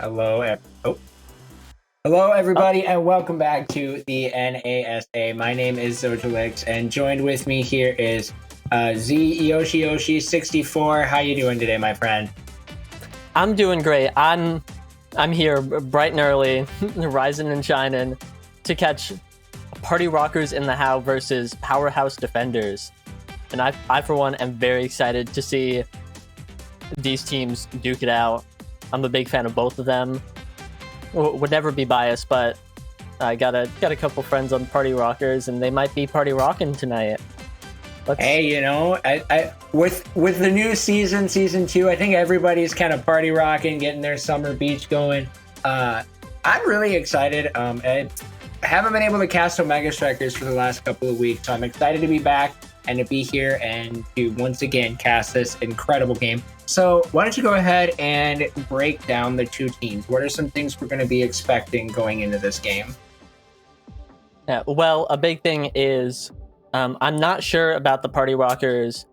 Hello, hello everybody, and welcome back to the NASA. My name is Zojalyx, and joined with me here is ZYoshiYoshi64. How you doing today, my friend? I'm doing great. I'm here bright and early, rising and shining, to catch Party Rockers in the How versus Powerhouse Defenders. And I for one, am very excited to see these teams duke it out. I'm a big fan of both of them. Would never be biased, but I got a couple friends on Party Rockers, and they might be party rocking tonight. Hey, you know, I with the new season 2, I think everybody's kind of party rocking, getting their summer beach going. I'm really excited. I haven't been able to cast Omega Strikers for the last couple of weeks, so I'm excited to be back and to be here and to once again cast this incredible game. So why don't you go ahead and break down the two teams? What are some things we're going to be expecting going into this game? Yeah, well, a big thing is I'm not sure about the Party Rockers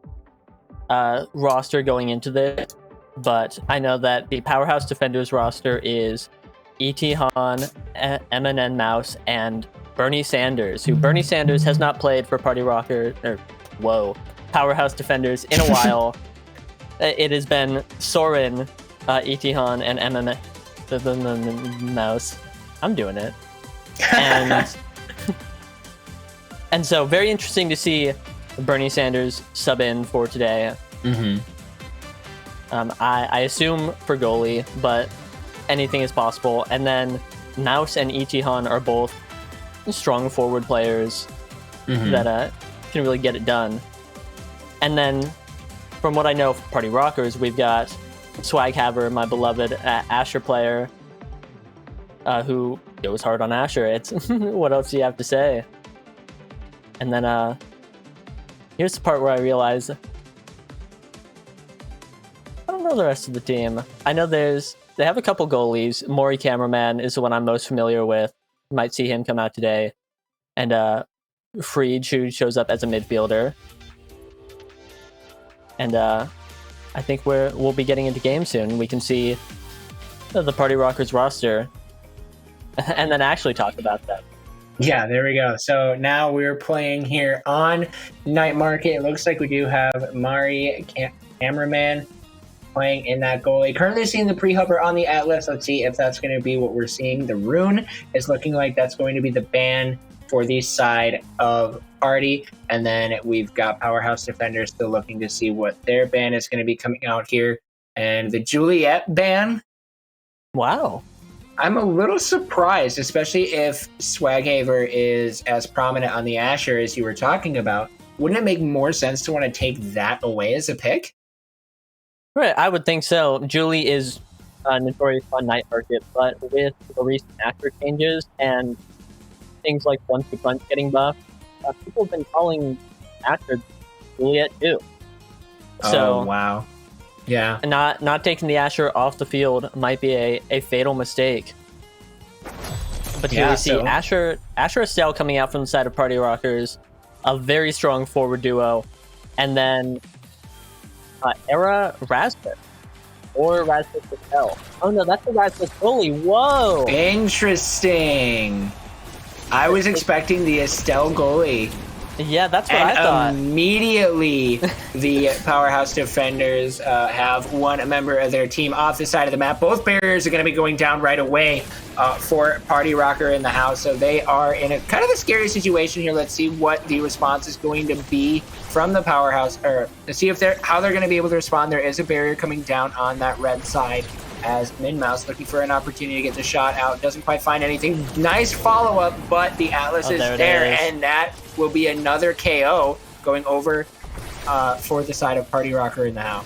roster going into this, but I know that the Powerhouse Defenders roster is E.T. Han, MnnMouse, and Bernie Sanders, who Bernie Sanders has not played for Powerhouse Defenders in a while. It has been Soren, E.T. Han, and MnnMouse. I'm doing it. And so very interesting to see Bernie Sanders sub in for today. Mm-hmm. I assume for goalie, but anything is possible. And then Mouse and E.T. Han are both strong forward players that can really get it done. And then from what I know of Party Rockers, we've got Swaghaver, my beloved Asher player, who goes hard on Asher. It's what else do you have to say? And then here's the part where I realize I don't know the rest of the team. I know they have a couple goalies. maurycameraman is the one I'm most familiar with. You might see him come out today. And phreidge, who shows up as a midfielder. And I think we'll be getting into game soon. We can see the Party Rockers roster and then actually talk about that. Yeah, there we go. So now we're playing here on Night Market. It looks like we do have maurycameraman playing in that goalie. Currently seeing the pre-hover on the Atlas. Let's see if that's going to be what we're seeing. The rune is looking like that's going to be the ban for the side of Party. And then we've got Powerhouse Defenders still looking to see what their ban is going to be coming out here. And the Juliet ban. Wow. I'm a little surprised, especially if swaghaver is as prominent on the Asher as you were talking about. Wouldn't it make more sense to want to take that away as a pick? Right, I would think so. Julie is notorious on Night Market, but with the recent Asher changes and things like 1-2 punch getting buffed, people have been calling Asher Juliet too. So, oh, wow. Yeah. Not taking the Asher off the field might be a fatal mistake. But here we see Asher Estelle coming out from the side of Party Rockers, a very strong forward duo, and then Era Rasmus or Rasmus Estelle. Oh no, that's the Rasmus goalie. Whoa! Interesting. I was expecting the Estelle goalie. Yeah, that's what I thought. Immediately, the Powerhouse Defenders have one member of their team off the side of the map. Both barriers are going to be going down right away for Party Rocker in the house. So they are in a kind of a scary situation here. Let's see what the response is going to be from the Powerhouse, or to see if how they're going to be able to respond. There is a barrier coming down on that red side, as MnnMouse looking for an opportunity to get the shot out. Doesn't quite find anything. Nice follow-up, but the Atlas is there, and that will be another KO going over for the side of Party Rocker in the house.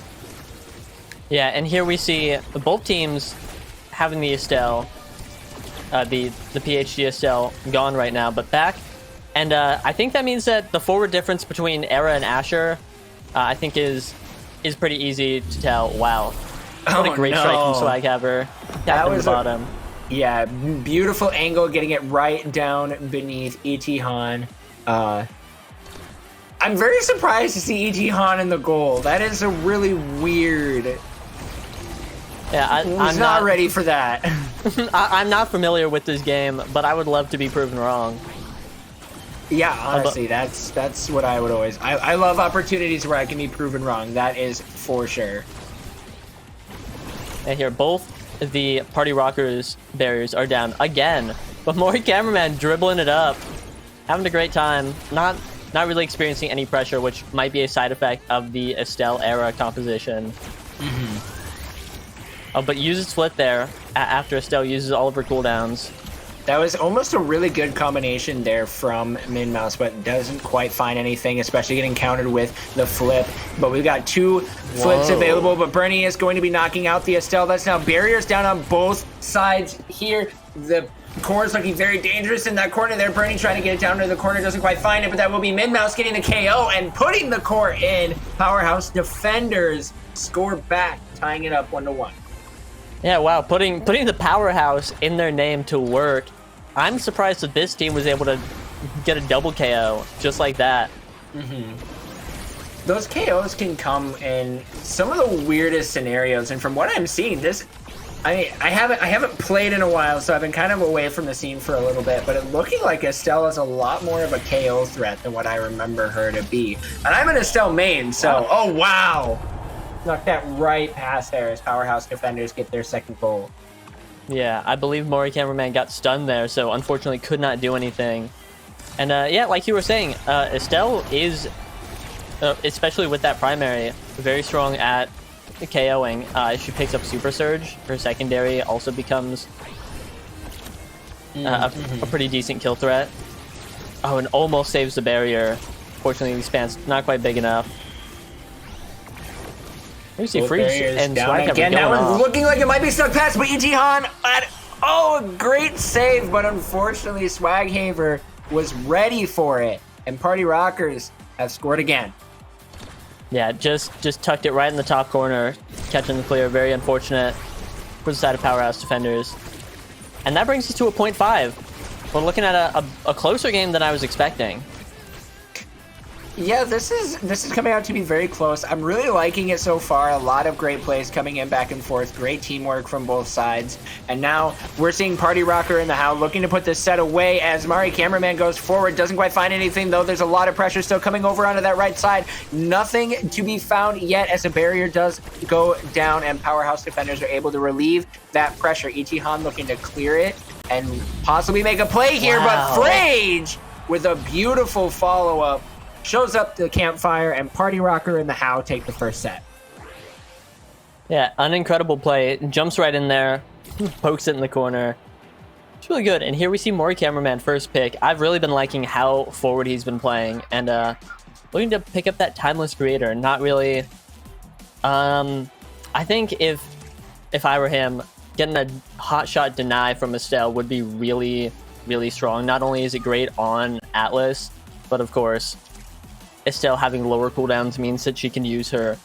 Yeah, and here we see both teams having the Estelle, the PhD Estelle gone right now, but back. And I think that means that the forward difference between Era and Asher, I think is pretty easy to tell. Wow. What a great strike from Swaghaver. Tapping the bottom. Yeah, beautiful angle, getting it right down beneath E.T. Han. I'm very surprised to see E.T. Han in the goal. That is a really weird Yeah, I'm not ready for that. I'm not familiar with this game, but I would love to be proven wrong. Yeah, honestly, that's what I would always... I love opportunities where I can be proven wrong. That is for sure. And here, both the Party Rockers barriers are down again. But maurycameraman dribbling it up. Having a great time. Not really experiencing any pressure, which might be a side effect of the Estelle era composition. But uses split there after Estelle uses all of her cooldowns. That was almost a really good combination there from MnnMouse, but doesn't quite find anything, especially getting countered with the flip. But we've got 2 flips available, but Bernie is going to be knocking out the Estelle. That's now barriers down on both sides here. The core is looking very dangerous in that corner there. Bernie trying to get it down to the corner, doesn't quite find it, but that will be MnnMouse getting the KO and putting the core in. Powerhouse Defenders score back, tying it up 1-1. Yeah, wow, putting the Powerhouse in their name to work. I'm surprised that this team was able to get a double KO just like that. Those KOs can come in some of the weirdest scenarios, and from what I'm seeing, I haven't played in a while, so I've been kind of away from the scene for a little bit, but it looking like Estelle is a lot more of a KO threat than what I remember her to be. And I'm an Estelle main, so oh wow! Knocked that right past there as Powerhouse Defenders get their second goal. Yeah, I believe maurycameraman got stunned there, so unfortunately could not do anything. And yeah, like you were saying, Estelle is, especially with that primary, very strong at KOing. She picks up Super Surge. Her secondary also becomes a pretty decent kill threat. Oh, and almost saves the barrier. Fortunately, the span's not quite big enough. You see phreidge and swaghaver again. That one's looking like it might be stuck past, but Ichihan a great save, but unfortunately swaghaver was ready for it, and Party Rockers have scored again. Yeah, just tucked it right in the top corner, catching the clear. Very unfortunate for the side of Powerhouse Defenders, and that brings us to a 0.5. We're looking at a closer game than I was expecting. Yeah, this is coming out to be very close. I'm really liking it so far. A lot of great plays coming in back and forth. Great teamwork from both sides. And now we're seeing Party Rocker in the How looking to put this set away as maurycameraman goes forward. Doesn't quite find anything, though. There's a lot of pressure still coming over onto that right side. Nothing to be found yet as a barrier does go down, and Powerhouse Defenders are able to relieve that pressure. Ichihan looking to clear it and possibly make a play here, but phreidge with a beautiful follow-up shows up the campfire, and Party Rocker and the How take the first set. Yeah, an incredible play. Jumps right in there, pokes it in the corner. It's really good. And here we see maurycameraman first pick. I've really been liking how forward he's been playing, and looking to pick up that timeless creator. Not really. I think if I were him, getting a hot shot deny from Estelle would be really, really strong. Not only is it great on Atlas, but of course, Estelle having lower cooldowns means that she can use her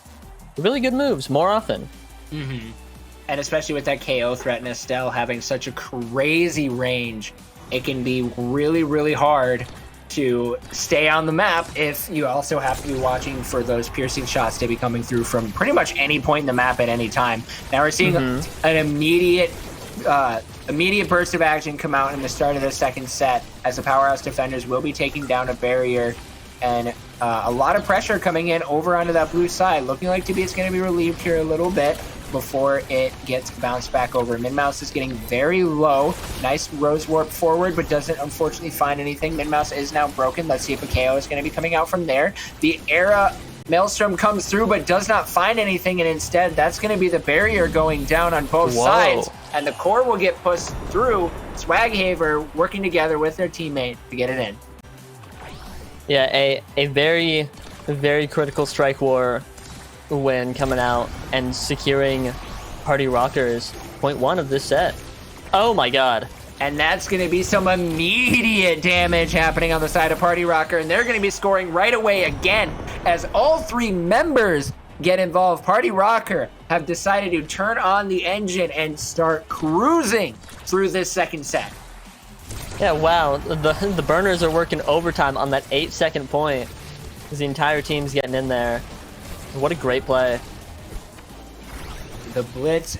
really good moves more often. And especially with that KO threat and Estelle having such a crazy range, it can be really, really hard to stay on the map if you also have to be watching for those piercing shots to be coming through from pretty much any point in the map at any time. Now we're seeing an immediate burst of action come out in the start of the second set as the Powerhouse Defenders will be taking down a barrier, and a lot of pressure coming in over onto that blue side. Looking like it's going to be relieved here a little bit before it gets bounced back over. MnnMouse is getting very low. Nice Rose Warp forward, but doesn't unfortunately find anything. MnnMouse is now broken. Let's see if a KO is going to be coming out from there. The Era Maelstrom comes through, but does not find anything, and instead that's going to be the barrier going down on both sides, and the core will get pushed through. Swaghaver working together with their teammate to get it in. Yeah, a very, very critical strike war win coming out and securing Party Rockers 0.1 of this set. Oh my god. And that's going to be some immediate damage happening on the side of Party Rocker, and they're going to be scoring right away again as all three members get involved. Party Rocker have decided to turn on the engine and start cruising through this second set. Yeah, wow. The burners are working overtime on that 8-second point as the entire team's getting in there. What a great play. The blitz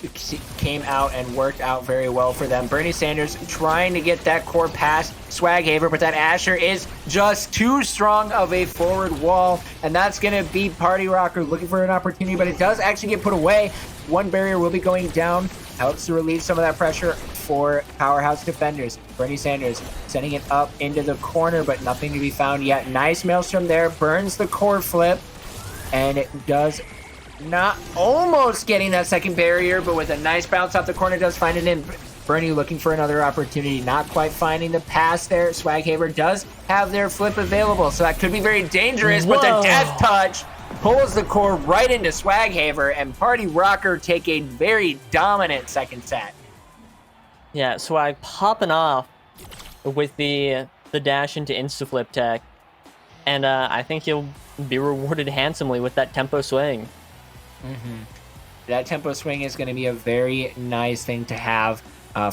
came out and worked out very well for them. Bernie Sanders trying to get that core past swaghaver, but that Asher is just too strong of a forward wall, and that's going to be Party Rocker looking for an opportunity, but it does actually get put away. One barrier will be going down. Helps to relieve some of that pressure for Powerhouse Defenders. Bernie Sanders sending it up into the corner, but nothing to be found yet. Nice maelstrom there. Burns the core flip, and it does not almost getting that second barrier, but with a nice bounce off the corner, does find it in. Bernie looking for another opportunity, not quite finding the pass there. Swaghaver does have their flip available, so that could be very dangerous. Whoa. But the death touch pulls the core right into Swaghaver, and Party Rocker take a very dominant second set. Yeah, Swag popping off with the dash into insta-flip tech, and I think he'll be rewarded handsomely with that tempo swing. That tempo swing is going to be a very nice thing to have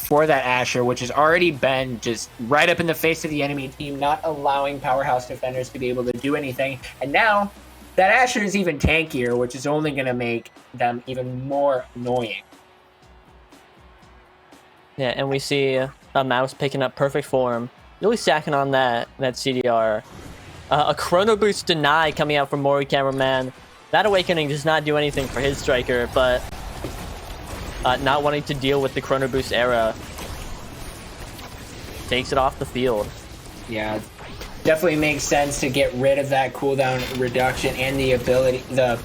for that Asher, which has already been just right up in the face of the enemy team, not allowing Powerhouse Defenders to be able to do anything. And now that Asher is even tankier, which is only going to make them even more annoying. Yeah, and we see a Mouse picking up perfect form, really stacking on that CDR. A Chrono Boost deny coming out from maurycameraman. That Awakening does not do anything for his striker, but not wanting to deal with the Chrono Boost era takes it off the field. Yeah, definitely makes sense to get rid of that cooldown reduction and the ability, the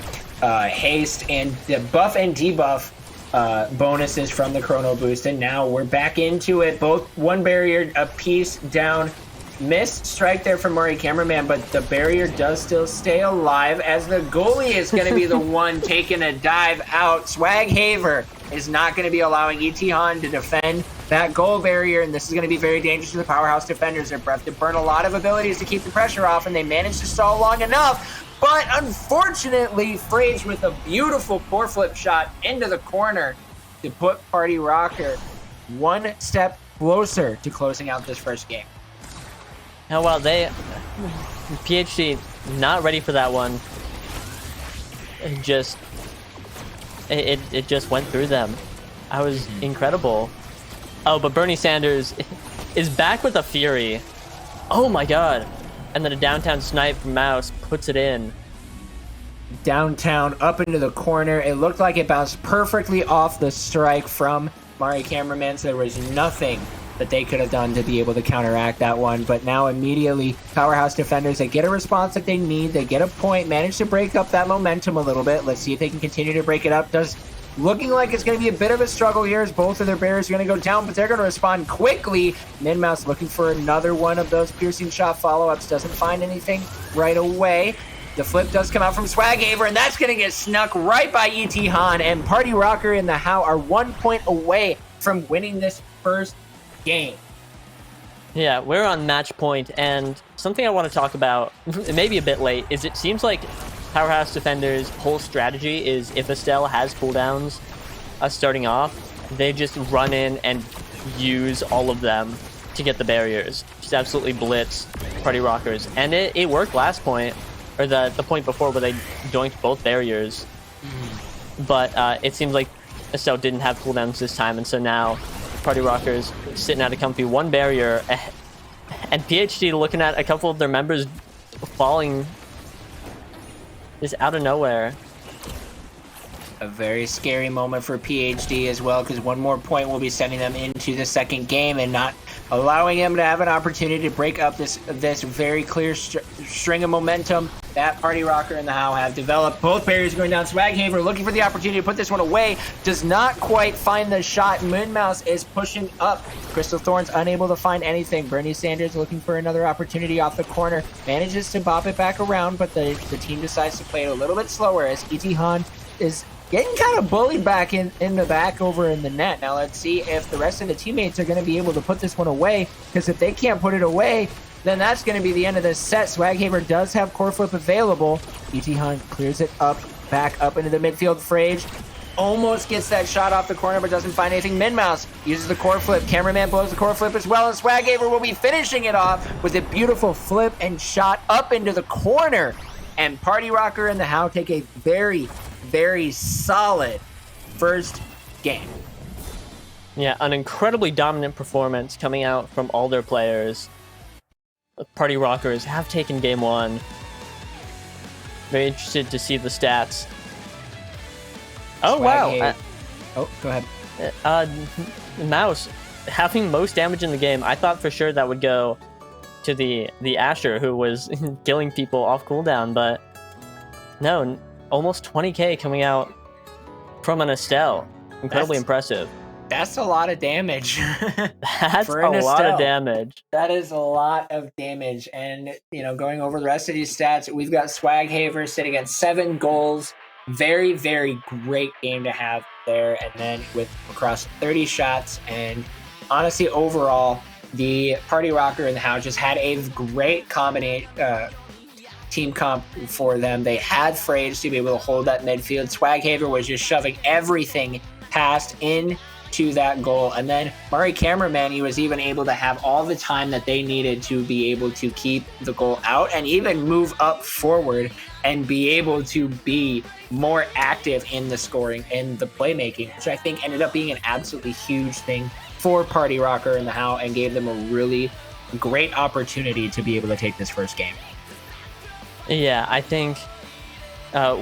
haste and the buff and debuff bonuses from the Chrono Boost. And now we're back into it. Both one barrier a piece down. Missed strike there from maurycameraman, but the barrier does still stay alive as the goalie is going to be the one taking a dive out. Swaghaver is not going to be allowing Etihan to defend that goal barrier, and this is going to be very dangerous to the Powerhouse Defenders. They're to burn a lot of abilities to keep the pressure off, and they managed to stall long enough. But unfortunately, phreidge with a beautiful core flip shot into the corner to put Party Rocker one step closer to closing out this first game. How well PhD not ready for that one. It just went through them. I was incredible. Oh, but Bernie Sanders is back with a Fury. Oh my god. And then a downtown snipe from Mouse puts it in. Downtown up into the corner. It looked like it bounced perfectly off the strike from maurycameraman, so there was nothing that they could have done to be able to counteract that one. But now immediately, Powerhouse Defenders, they get a response that they need. They get a point, manage to break up that momentum a little bit. Let's see if they can continue to break it up. Looking like it's going to be a bit of a struggle here as both of their barriers are going to go down, but they're going to respond quickly. MnnMouse looking for another one of those piercing shot follow-ups. Doesn't find anything right away. The flip does come out from Swaghaver, and that's going to get snuck right by Etihan. And Party Rocker and the How are 1 point away from winning this first game. Yeah, we're on match point, and something I want to talk about, maybe a bit late, is it seems like Powerhouse Defenders' whole strategy is if Estelle has cooldowns starting off, they just run in and use all of them to get the barriers. Just absolutely blitz Party Rockers. And it worked last point, or the point before where they doinked both barriers. But it seems like Estelle didn't have cooldowns this time, and so now Party Rockers sitting at a comfy one barrier, and PhD looking at a couple of their members falling just out of nowhere. A very scary moment for PhD as well, because one more point will be sending them into the second game and not allowing him to have an opportunity to break up this very clear string of momentum that Party Rocker and the How have developed. Both barriers going down. Swaghaver looking for the opportunity to put this one away. Does not quite find the shot. MnnMouse is pushing up. Crystal Thorns unable to find anything. Bernie Sanders looking for another opportunity off the corner. Manages to bop it back around, but the team decides to play it a little bit slower as Etihan is getting kind of bullied back in the back over in the net. Now let's see if the rest of the teammates are going to be able to put this one away, because if they can't put it away, then that's going to be the end of this set. Swaghaver does have core flip available. Etihan clears it up, back up into the midfield. phreidge almost gets that shot off the corner, but doesn't find anything. MnnMouse uses the core flip. Cameraman blows the core flip as well, and Swaghaver will be finishing it off with a beautiful flip and shot up into the corner. And Party Rocker and the How take a very, very solid first game. Yeah, an incredibly dominant performance coming out from all their players. The Party Rockers have taken game 1. Very interested to see the stats. Oh, wow. Oh, go ahead. Mouse having most damage in the game. I thought for sure that would go to the Asher, who was killing people off cooldown, but no, almost 20k coming out from an Estelle. Incredibly impressive. That's a lot of damage. That's a lot of damage. That is a lot of damage. And, going over the rest of these stats, we've got swaghaver sitting at 7 goals. Very, very great game to have there. And then with across 30 shots. And honestly, overall, the Party Rocker and the How just had a great team comp for them. They had phreidge to be able to hold that midfield. Swaghaver was just shoving everything past in to that goal. And then maurycameraman, he was even able to have all the time that they needed to be able to keep the goal out and even move up forward and be able to be more active in the scoring and the playmaking, which I think ended up being an absolutely huge thing for Party Rocker and the How, and gave them a really great opportunity to be able to take this first game. Yeah, I think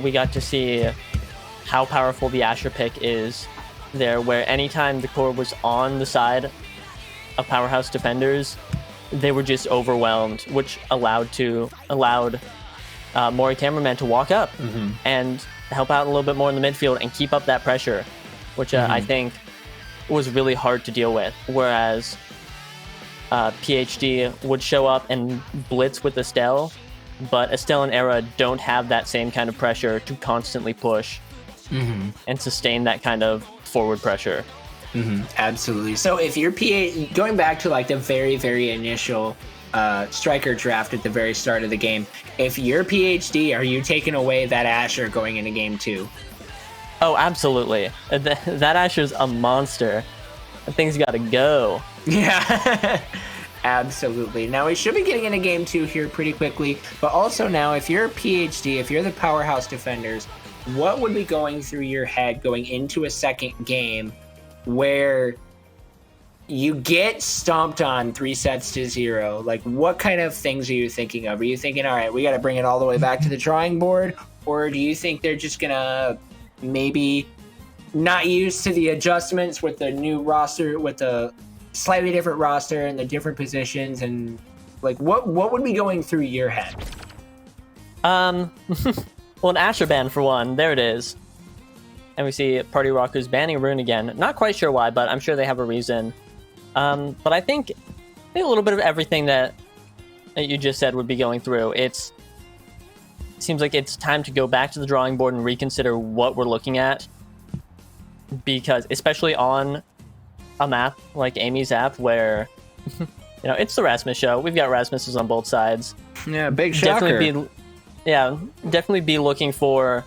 we got to see how powerful the Asher pick is there, where anytime the core was on the side of Powerhouse Defenders, they were just overwhelmed, which allowed maurycameraman to walk up and help out a little bit more in the midfield and keep up that pressure, which I think was really hard to deal with. Whereas PhD would show up and blitz with Estelle, but Estelle and Era don't have that same kind of pressure to constantly push and sustain that kind of forward pressure. Absolutely. So if you're going back to like the very, very initial striker draft at the very start of the game, if you're PhD, are you taking away that Asher going into game 2? Oh, absolutely. That Asher's a monster. That thing's got to go. Yeah. Absolutely. Now, we should be getting into game 2 here pretty quickly, but also now, if you're a PhD, if you're the Powerhouse Defenders, what would be going through your head going into a second game where you get stomped on 3-0? Like, what kind of things are you thinking of? Are you thinking, all right, we got to bring it all the way back to the drawing board? Or do you think they're just going to maybe not used to the adjustments with the new roster, with the slightly different roster and the different positions? And like, what would be going through your head? Well, an Asher ban for one. There it is. And we see Party Rockers banning Rune again. Not quite sure why, but I'm sure they have a reason. But I think a little bit of everything that you just said would be going through. It seems like it's time to go back to the drawing board and reconsider what we're looking at. Because, especially on a map like AIMI's app, where, it's the Rasmus show. We've got Rasmuses on both sides. Yeah, big shocker. Definitely be looking for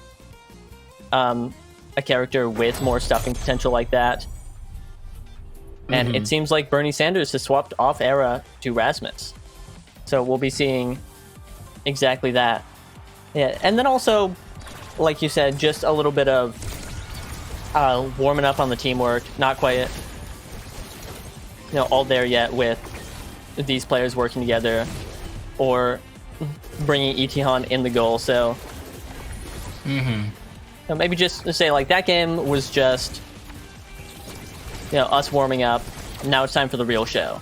a character with more stuffing potential like that. And it seems like Bernie Sanders has swapped off Era to Rasmus. So we'll be seeing exactly that. Yeah, and then also, like you said, just a little bit of warming up on the teamwork. Not quite, all there yet with these players working together, or bringing Etihan in the goal. So maybe just to say, like, that game was just us warming up. Now it's time for the real show.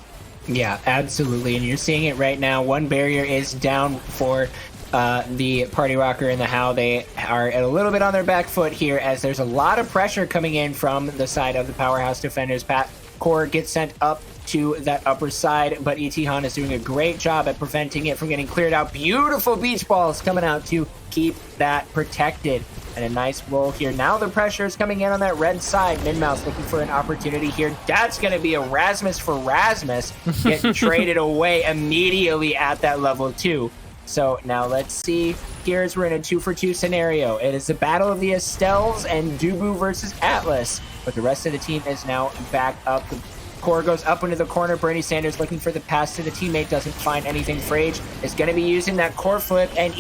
Yeah, absolutely. And you're seeing it right now. One barrier is down for the Party Rocker and the How. They are a little bit on their back foot here, as there's a lot of pressure coming in from the side of the Powerhouse Defenders. Pat Core gets sent up to that upper side, but Etihan is doing a great job at preventing it from getting cleared out. Beautiful beach balls coming out to keep that protected. And a nice roll here. Now the pressure is coming in on that red side. MnnMouse looking for an opportunity here. That's going to be a Rasmus for Rasmus, getting traded away immediately at that level 2. So now let's see. Here's we're in a 2-for-2 scenario. It is the battle of the Estelles and Dubu versus Atlas. But the rest of the team is now back up. The core goes up into the corner. Bernie Sanders looking for the pass to the teammate. Doesn't find anything. phreidge is going to be using that core flip. And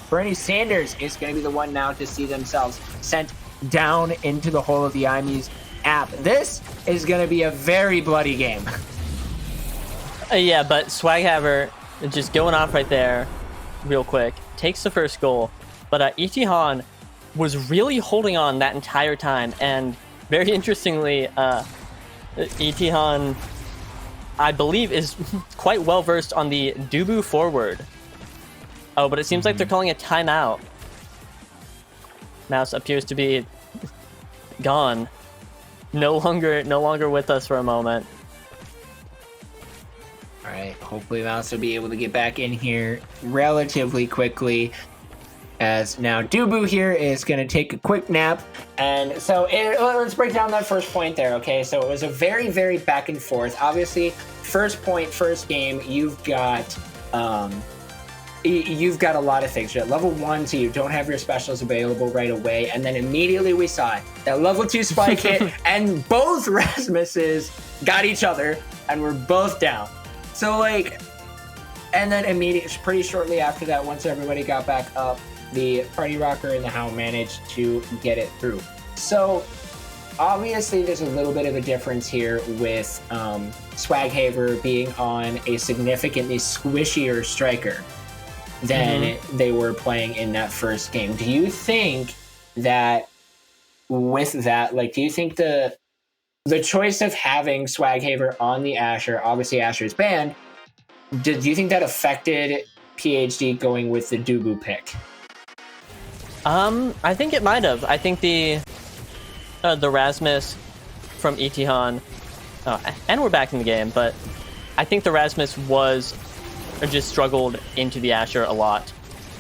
Bernie Sanders is going to be the one now to see themselves sent down into the hole of the AIMI's app. This is going to be a very bloody game. Yeah, but swaghaver just going off right there real quick. Takes the first goal. But Ichihan was really holding on that entire time. And very interestingly, Ichihan, I believe, is quite well versed on the Dubu forward. Oh, but it seems like they're calling a timeout. Mouse appears to be gone. No longer with us for a moment. All right, hopefully Mouse will be able to get back in here relatively quickly, as now Dubu here is going to take a quick nap. And so let's break down that first point there, okay? So it was a very, very back and forth. Obviously, first point, first game, you've got a lot of things. You're at level 1, so you don't have your specials available right away. And then immediately we saw it. That level 2 spike hit, and both Rasmuses got each other, and we're both down. So, like, and then pretty shortly after that, once everybody got back up, the Party Rocker and the How managed to get it through. So, obviously, there's a little bit of a difference here with swaghaver being on a significantly squishier striker than they were playing in that first game. Do you think that with that, like, do you think the choice of having swaghaver on the Asher, obviously Asher's banned, do you think that affected PhD going with the Dubu pick? I think it might have. I think the Rasmus from Ichihan, and we're back in the game, but I think the Rasmus just struggled into the Asher a lot.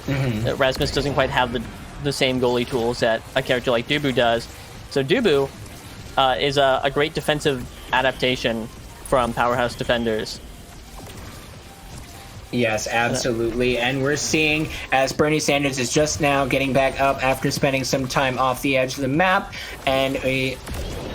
Rasmus doesn't quite have the same goalie tools that a character like Dubu does. So Dubu is a great defensive adaptation from Powerhouse Defenders. Yes, absolutely. And we're seeing as Bernie Sanders is just now getting back up after spending some time off the edge of the map, and a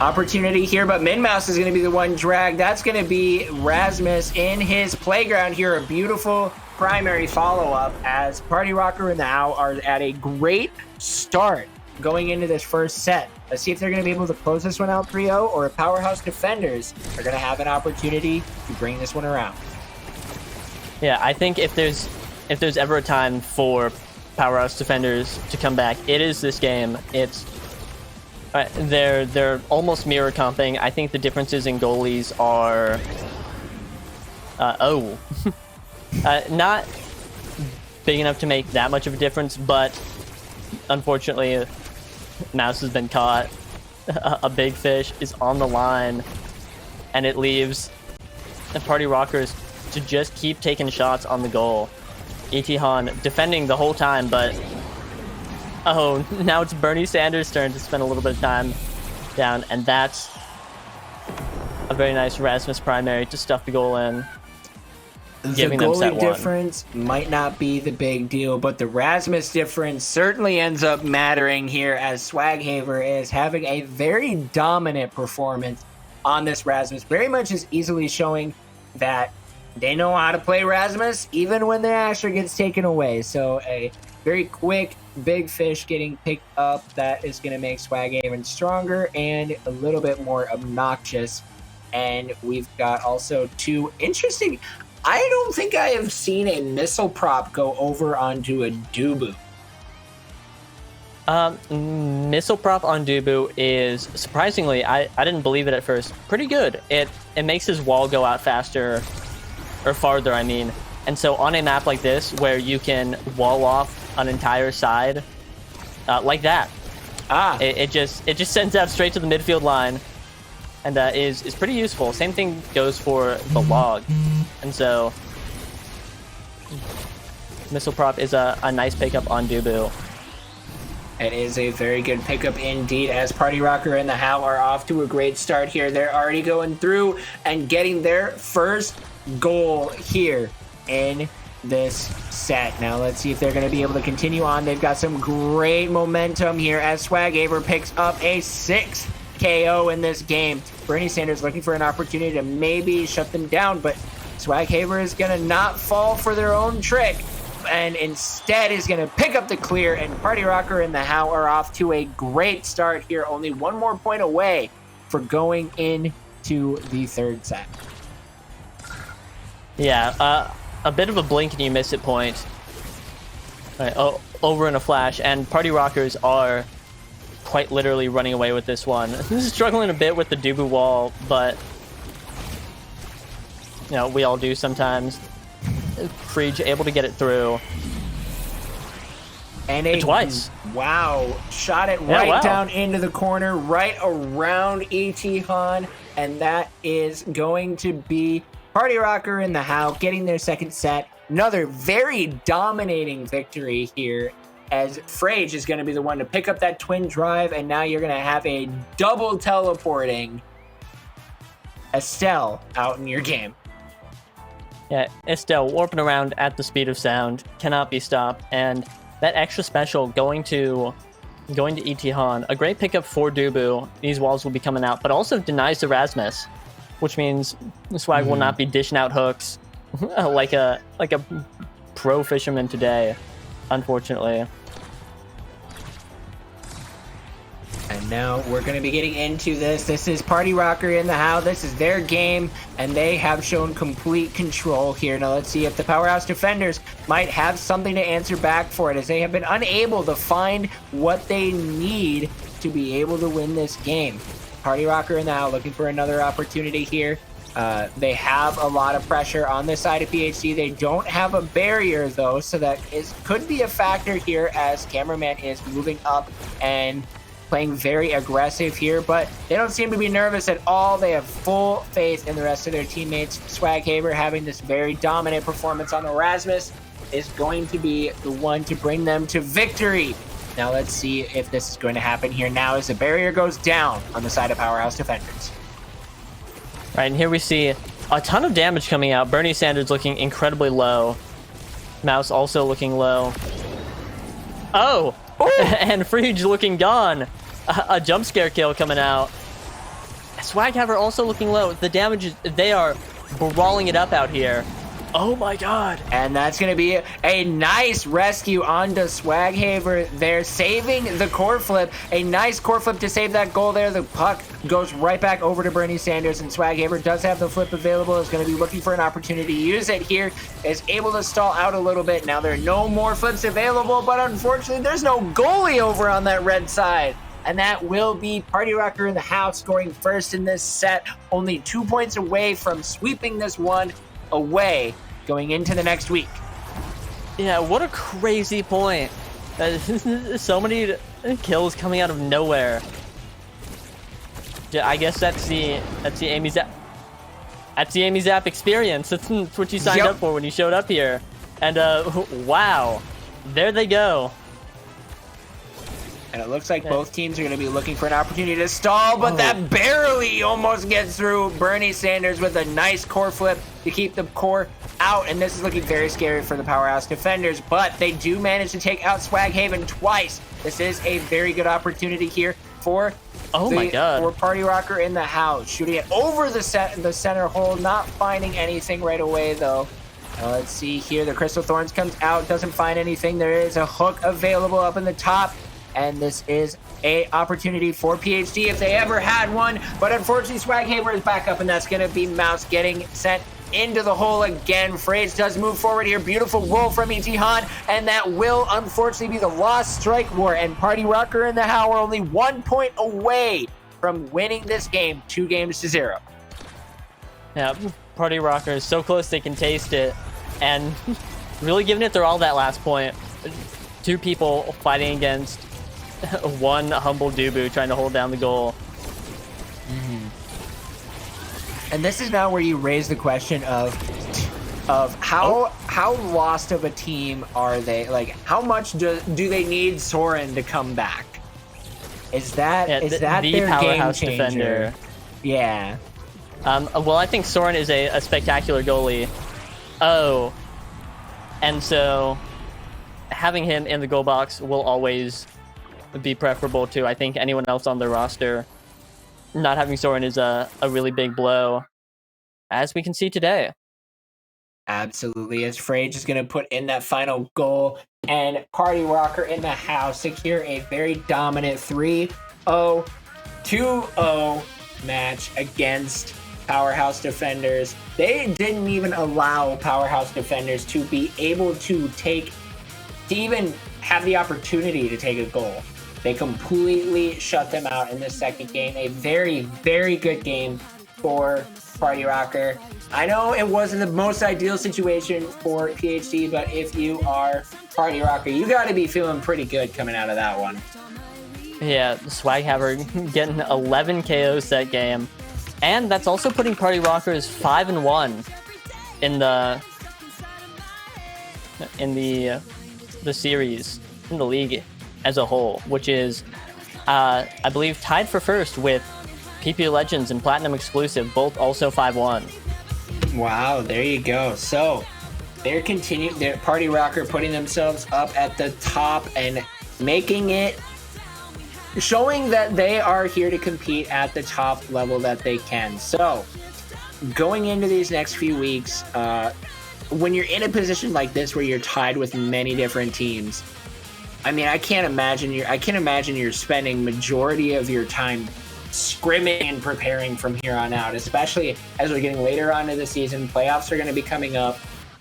opportunity here, but MnnMouse is going to be the one dragged. That's going to be Rasmus in his playground here. A beautiful primary follow-up as Party Rocker and the How are at a great start going into this first set. Let's see if they're going to be able to close this one out 3-0, or if Powerhouse Defenders are going to have an opportunity to bring this one around. Yeah, I think if there's ever a time for Powerhouse Defenders to come back, it is this game. It's they're almost mirror comping. I think the differences in goalies are not big enough to make that much of a difference, but unfortunately, Mouse has been caught. A big fish is on the line, and it leaves the Party Rockers to just keep taking shots on the goal. Ichihan defending the whole time, but now it's Bernie Sanders' turn to spend a little bit of time down, and that's a very nice Rasmus primary to stuff the goal in. Giving the them set goalie one. difference might not be the big deal, but the Rasmus difference certainly ends up mattering here, as swaghaver is having a very dominant performance on this Rasmus. Very much is easily showing that they know how to play Rasmus even when the Asher gets taken away. So a very quick big fish getting picked up that is going to make swaghaver stronger and a little bit more obnoxious. And we've got also two interesting... I don't think I have seen a missile prop go over onto a Dubu. Missile prop on Dubu is, surprisingly, I didn't believe it at first, pretty good. It makes his wall go out faster, or farther, I mean. And so on a map like this, where you can wall off an entire side, like that, it just sends out straight to the midfield line, and is pretty useful. Same thing goes for the log. And so missile prop is a nice pickup on Dubu. It is a very good pickup indeed, as Party Rocker and the How are off to a great start here. They're already going through and getting their first goal here in this set. Now let's see if they're going to be able to continue on. They've got some great momentum here as swaghaver picks up a 6th KO in this game. Bernie Sanders looking for an opportunity to maybe shut them down, but swaghaver is going to not fall for their own trick and instead is going to pick up the clear, and Party Rocker and the How are off to a great start here. Only one more point away for going into the third set. Yeah, a bit of a blink and you miss it point. Right, over in a flash, and Party Rockers are quite literally running away with this one. Struggling a bit with the Dubu wall, but you know, we all do sometimes. phreidge able to get it through. And twice. Wow. Shot it down into the corner, right around Ichihan. And that is going to be Party Rocker and the How getting their second set. Another very dominating victory here, as phreidge is going to be the one to pick up that twin drive, and now you're going to have a double teleporting Estelle out in your game. Yeah, Estelle warping around at the speed of sound, cannot be stopped, and that extra special going to Ichihan, a great pickup for Dubu. These walls will be coming out, but also denies the Rasmus, which means Swag will not be dishing out hooks like a pro fisherman today, unfortunately. And now we're going to be getting into this. This is Party Rocker in the How. This is their game, and they have shown complete control here. Now let's see if the Powerhouse Defenders might have something to answer back for it, as they have been unable to find what they need to be able to win this game. Party Rocker in the How looking for another opportunity here. They have a lot of pressure on this side of PhD. They don't have a barrier, though, so that could be a factor here, as Cameraman is moving up and playing very aggressive here, but they don't seem to be nervous at all. They have full faith in the rest of their teammates. Swaghaver, having this very dominant performance on the Rasmus, is going to be the one to bring them to victory. Now let's see if this is going to happen here now, as the barrier goes down on the side of Powerhouse Defenders. Right, and here we see a ton of damage coming out. Bernie Sanders looking incredibly low. Mouse also looking low. Oh! And phreidge looking gone. A jump scare kill coming out. Swaghaver also looking low. The damage is, they are brawling it up out here. Oh my god. And that's going to be a nice rescue onto Swaghaver. They're saving the core flip. A nice core flip to save that goal there. The puck goes right back over to Bernie Sanders, and Swaghaver does have the flip available. Is going to be looking for an opportunity to use it here. Is able to stall out a little bit. Now there are no more flips available, but unfortunately there's no goalie over on that red side. And that will be Party Rocker in the House scoring first in this set. Only 2 points away from sweeping this one away going into the next week. Yeah, what a crazy point. So many kills coming out of nowhere. Yeah, I guess that's the AIMI Zap. That's the AIMI Zap experience. That's what you signed up for when you showed up here. And wow, there they go. And it looks like both teams are going to be looking for an opportunity to stall, but that barely almost gets through. Bernie Sanders with a nice core flip to keep the core out, and this is looking very scary for the Powerhouse Defenders, but they do manage to take out Swaghaven twice. This is a very good opportunity here for for Party Rocker in the House, shooting it over the center hole, not finding anything right away, though. Let's see here. The Crystal Thorns comes out, doesn't find anything. There is a hook available up in the top, and this is a opportunity for PhD if they ever had one. But unfortunately, Swaghaver is back up, and that's going to be Mouse getting sent into the hole again. phreidge does move forward here. Beautiful roll from Ichihan, and that will unfortunately be the lost strike war. And Party Rocker and the How are only 1 point away from winning this game, 2-0. Yeah, Party Rocker is so close they can taste it, and really giving it their all that last point. Two people fighting against one humble Dubu trying to hold down the goal. And this is now where you raise the question of how lost of a team are they? Like, how much do they need Soren to come back? Is that the their Powerhouse game changer? Defender? Yeah. Well, I think Soren is a spectacular goalie. Oh, and so having him in the goal box will always be preferable to, I think, anyone else on their roster. Not having Soren is a really big blow, as we can see today. Absolutely. As phreidge is going to put in that final goal, and Party Rocker in the house secure a very dominant 3-0, 2-0 match against Powerhouse Defenders. They didn't even allow Powerhouse Defenders to be able to even have the opportunity to take a goal. They completely shut them out in the second game. A very, very good game for Party Rocker. I know it wasn't the most ideal situation for PhD, but if you are Party Rocker, you got to be feeling pretty good coming out of that one. Yeah, swaghaver getting 11 KOs that game. And that's also putting Party Rockers 5-1 in the series, in the league as a whole, which is, I believe, tied for first with PP Legends and Platinum Exclusive, both also 5-1. Wow, there you go. So they're Party Rocker putting themselves up at the top and showing that they are here to compete at the top level that they can. So going into these next few weeks, when you're in a position like this where you're tied with many different teams, I mean, I can't imagine you're spending majority of your time scrimming and preparing from here on out, especially as we're getting later on in the season. Playoffs are going to be coming up.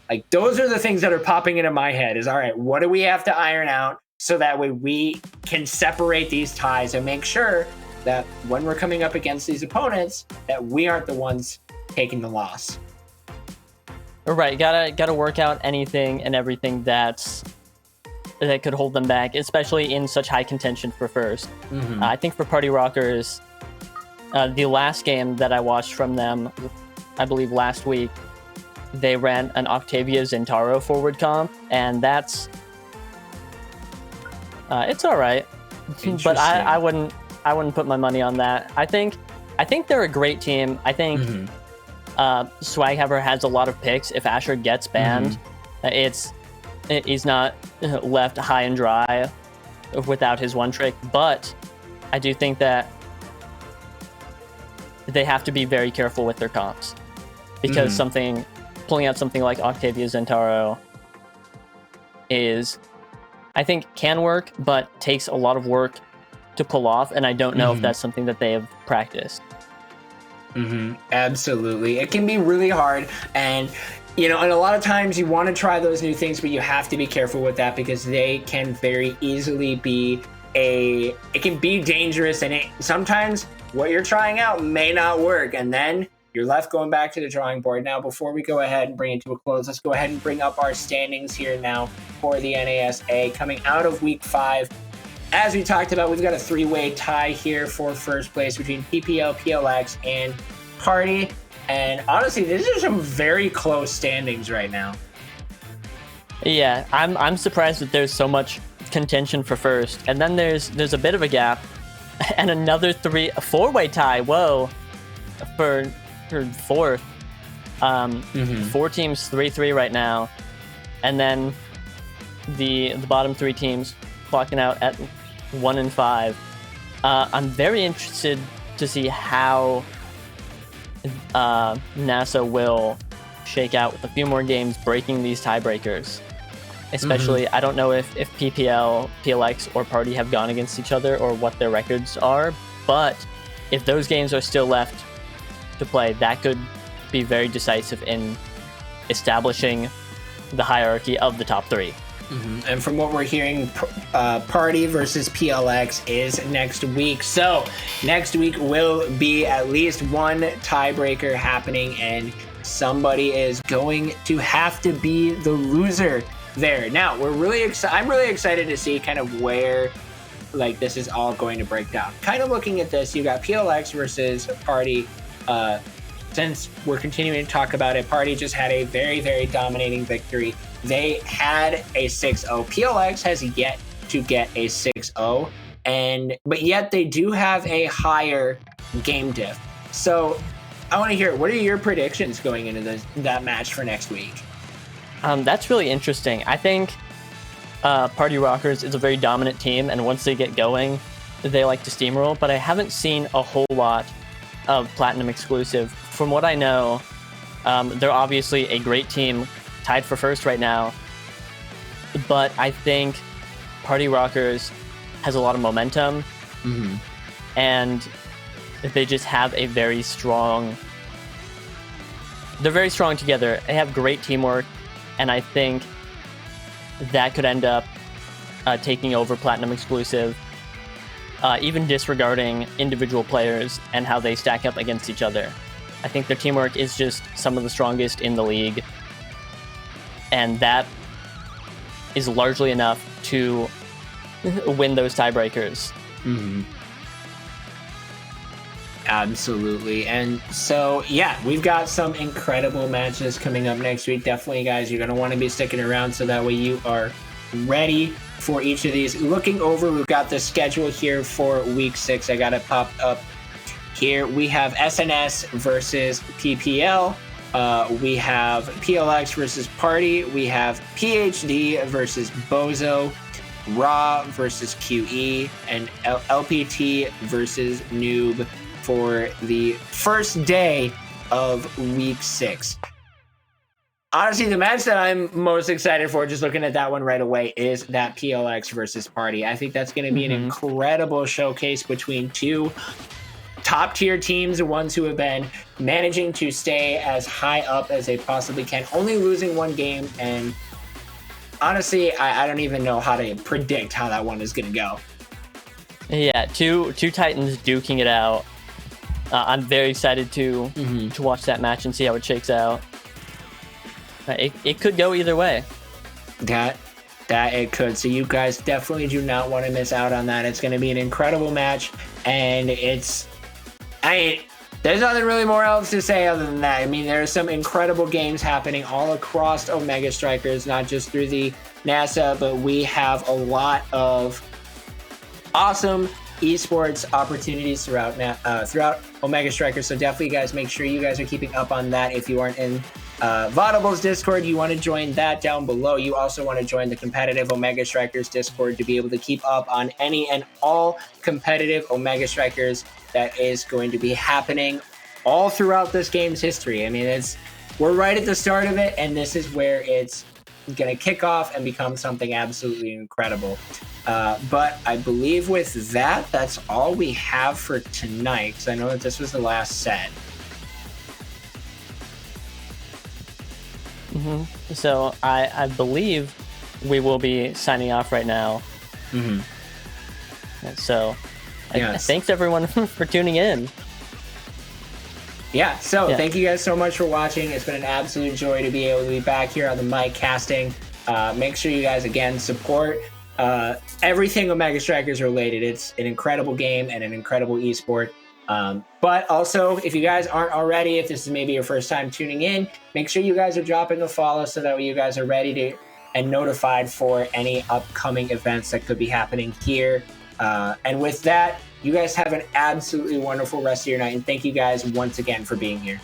Like, those are the things that are popping into my head is, all right, what do we have to iron out so that way we can separate these ties and make sure that when we're coming up against these opponents, that we aren't the ones taking the loss. Right, gotta work out anything and everything that could hold them back, especially in such high contention for first. Mm-hmm. I think for Party Rockers, the last game that I watched from them, I believe last week, they ran an Octavia Zentaro forward comp, and that's it's all right, but I wouldn't put my money on that. I think they're a great team. I think swaghaver has a lot of picks. If Asher gets banned, he's not left high and dry without his one trick. But I do think that they have to be very careful with their comps, because pulling out something like Octavia Zentaro I think can work, but takes a lot of work to pull off, and I don't know if that's something that they have practiced. Absolutely. It can be really hard, and and a lot of times you want to try those new things, but you have to be careful with that, because they can very easily be it can be dangerous, and sometimes what you're trying out may not work, and then you're left going back to the drawing board. Now, before we go ahead and bring it to a close, let's go ahead and bring up our standings here now for the NASA coming out of week 5. As we talked about, we've got a three-way tie here for first place between PPL, PLX, and Party. And honestly, these are some very close standings right now. Yeah, I'm surprised that there's so much contention for first, and then there's a bit of a gap, and another four-way tie. Whoa, for fourth. 4 teams 3-3 right now, and then the bottom 3 teams clocking out at 1 and 5. I'm very interested to see how NASA will shake out with a few more games breaking these tiebreakers. Especially, I don't know if PPL, PLX, or Party have gone against each other or what their records are, but if those games are still left to play, that could be very decisive in establishing the hierarchy of the top 3. And from what we're hearing, Party versus PLX is next week. So next week will be at least one tiebreaker happening, and somebody is going to have to be the loser there. Now, I'm really excited to see kind of where this is all going to break down. Kind of looking at this, you got PLX versus Party. Since we're continuing to talk about it, Party just had a very, very dominating victory. They had a 6-0. PLX has yet to get a 6-0, but yet they do have a higher game diff. So I want to hear, what are your predictions going into that match for next week? That's really interesting. I think Party Rockers is a very dominant team, and once they get going, they like to steamroll, but I haven't seen a whole lot of Platinum Exclusive. From what I know, They're obviously a great team, tied for first right now. But I think Party Rockers has a lot of momentum, and they just have a very strong. They're very strong together. They have great teamwork, and I think that could end up taking over Platinum Exclusive, even disregarding individual players and how they stack up against each other. I think their teamwork is just some of the strongest in the league, and that is largely enough to win those tiebreakers. Absolutely. And so, yeah, we've got some incredible matches coming up next week. Definitely, guys, you're going to want to be sticking around so that way you are ready for each of these. Looking over, we've got the schedule here for week 6. I got it popped up here. We have SNS versus PPL. We have PLX versus Party. We have PhD versus Bozo. Raw versus QE. And LPT versus Noob for the first day of week 6. Honestly, the match that I'm most excited for, just looking at that one right away, is that PLX versus Party. I think that's going to be an incredible showcase between two top-tier teams, the ones who have been managing to stay as high up as they possibly can, only losing one game. And honestly, I don't even know how to predict how that one is going to go. Yeah, two Titans duking it out. I'm very excited to watch that match and see how it shakes out. It could go either way. That it could. So you guys definitely do not want to miss out on that. It's going to be an incredible match, and there's nothing really more else to say other than that. I mean, there's some incredible games happening all across Omega Strikers, not just through the NASA, but we have a lot of awesome esports opportunities throughout Omega Strikers. So definitely, guys, make sure you guys are keeping up on that. If you aren't in Vodible's Discord, you want to join that down below. You also want to join the competitive Omega Strikers Discord to be able to keep up on any and all competitive Omega Strikers that is going to be happening all throughout this game's history. I mean, we're right at the start of it, and this is where it's going to kick off and become something absolutely incredible. But I believe with that, that's all we have for tonight, because I know that this was the last set. So I believe we will be signing off right now. So thanks everyone for tuning in. Thank you guys so much for watching. It's been an absolute joy to be able to be back here on the mic casting. Make sure you guys again support everything Omega Strikers related. It's an incredible game and an incredible esport. But also, if you guys aren't already, if this is maybe your first time tuning in, make sure you guys are dropping a follow so that you guys are ready to and notified for any upcoming events that could be happening here. And with that, you guys have an absolutely wonderful rest of your night. And thank you guys once again for being here.